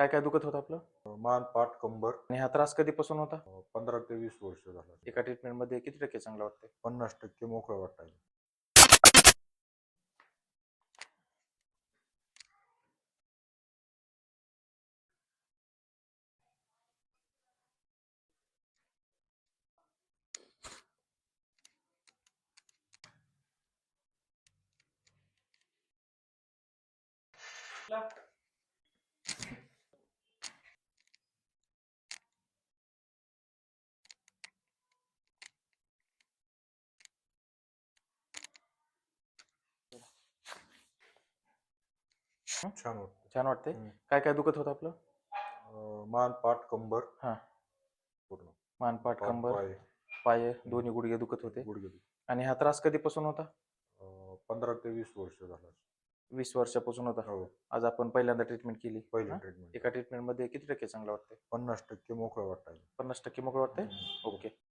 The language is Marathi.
काय काय दुखत होतं आपलं? मान, पाठ, कंबर. आणि हा त्रास कधीपासून होता? 15 ते 20 वर्ष झालं. एका ट्रीटमेंटमध्ये किती टक्के चांगलं वाटतंय? 50% मोकळं वाटायला. छान वाटतं. छान वाटतंय. हम्म. काय काय दुखत होतं आपलं? मान, पाठ, कंबर हां. पूर्ण. मान, पाठ, पाठ, कंबर, पाय, पाय, दोन्ही गुडघे दुखत होते. गुडघे. आणि हा त्रास कधीपासून होता? 15 ते 20 वर्ष झालं. 20 वर्षापासून होता. हो. आज आपण पहिल्यांदा ट्रीटमेंट केली. पहिली हां? ट्रीटमेंट. एका ट्रीटमेंटमध्ये किती टक्के चांगलं वाटतंय? 50% मोकळं वाटायला. 50% मोकळं वाटतंय? ओके.